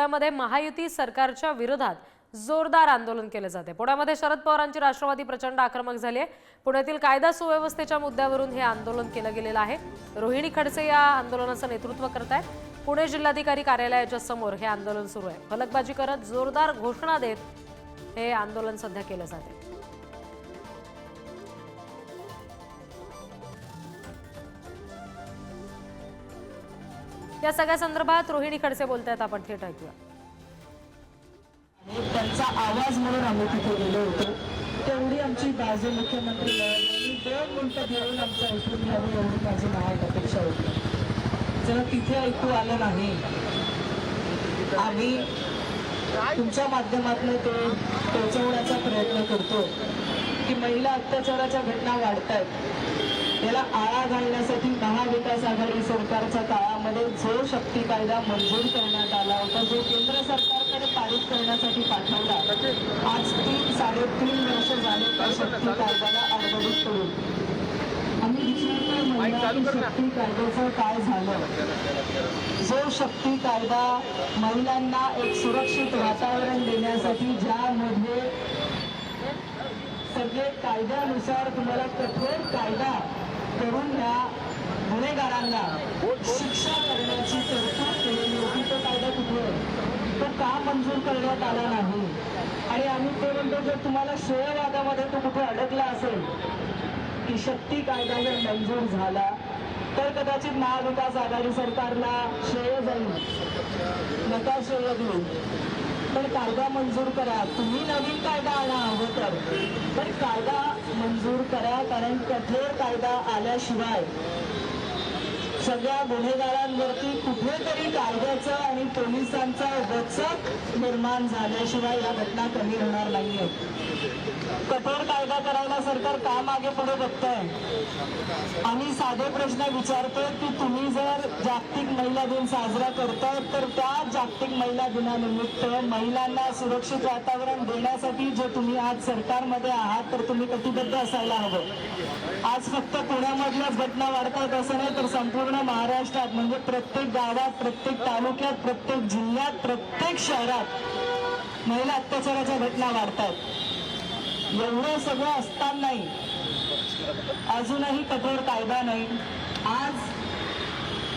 पुण्यामध्ये महायुती सरकारच्या विरोधात जोरदार आंदोलन केले जाते। पुण्यामध्ये शरद पवारांची राष्ट्रवादी प्रचंड आक्रमक झाली आहे। पुण्यातील कायदा सुव्यवस्थेच्या मुद्द्यावरून हे आंदोलन केलं गेलेलं आहे। रोहिणी खडसे या आंदोलनाचं नेतृत्व करत आहेत। पुणे जिल्हाधिकारी कार्यालयाच्या समोर हे आंदोलन सुरू आहे। फलकबाजी करत जोरदार घोषणा देत हे आंदोलन सध्या केलं जाते। या सगळ्या संदर्भात रोहिणी खडसे बोलतायत, आपण थेट ऐकूया। त्यांचा आवाज म्हणून आम्ही तिथे गेलो होतो। तेवढी आमची बाजू मुख्यमंत्री यांनी 2 मिनिटं घेऊन आमचं ऐकून घ्यावं एवढी माझी महाग अपेक्षा होती। जर तिथे ऐकू आलं नाही, आम्ही तुमच्या माध्यमातून ते पोहोचवण्याचा प्रयत्न करतो की महिला अत्याचाराच्या घटना वाढत आहेत। याला आळा घालण्यासाठी महाविकास आघाडी सरकारच्या काळामध्ये जो शक्ती कायदा मंजूर करण्यात आला होता, जो केंद्र सरकारकडे पारित करण्यासाठी पाठवला, आज 3-3.5 वर्ष झाले त्या शक्ती कायद्याला अर्धवट करून आम्ही विचारतो शक्ती कायद्याचं काय झालं। जो शक्ती कायदा महिलांना एक सुरक्षित वातावरण देण्यासाठी ज्यामध्ये सगळे कायद्यानुसार तुम्हाला कठोर कायदा करून त्या गुन्हेगारांना शिक्षा करण्याची तरतूद केलेली होती, तो कायदा कुठे तो का मंजूर करण्यात आला नाही। आणि आम्ही ते म्हणतो, जर तुम्हाला श्रेयवादामध्ये तो कुठे अडकला असेल की शक्ती कायदा जर मंजूर झाला तर कदाचित महाविकास आघाडी सरकारला श्रेय जाईल, नका श्रेय देऊ, पण कायदा मंजूर करा। तुम्ही नवीन कायदा आणा हवं तर, पण कायदा मंजूर करा, कारण कठोर कायदा आल्याशिवाय सगळ्या गुन्हेगारांवरती कुठेतरी कायद्याचं आणि पोलिसांचा वचक निर्माण झाल्याशिवाय या घटना कमी होणार नाहीये। कठोर कायदा करायला सरकार का मागे पुढे बघतंय? आम्ही साधे प्रश्न विचारतोय की तुम्ही जर जागतिक महिला दिन साजरा करताय तर त्या जागतिक महिला दिनानिमित्त महिलांना सुरक्षित वातावरण देण्यासाठी जे तुम्ही आज सरकारमध्ये आहात तर तुम्ही कटिबद्ध असायला हवं। आज फक्त पुण्यामधल्याच घटना वाढतात असं नाही, तर संपूर्ण महाराष्ट्रात म्हणजे प्रत्येक गावात, प्रत्येक तालुक्यात, प्रत्येक जिल्ह्यात, प्रत्येक शहरात महिला अत्याचाराच्या घटना वाढतात। एवढं सगळं असतानाही अजूनही कठोर कायदा नाही। आज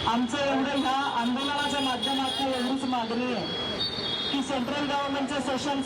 आमचं एवढं ह्या आंदोलनाच्या माध्यमातून एवढीच मागणी आहे की सेंट्रल गव्हर्नमेंटचं सेशन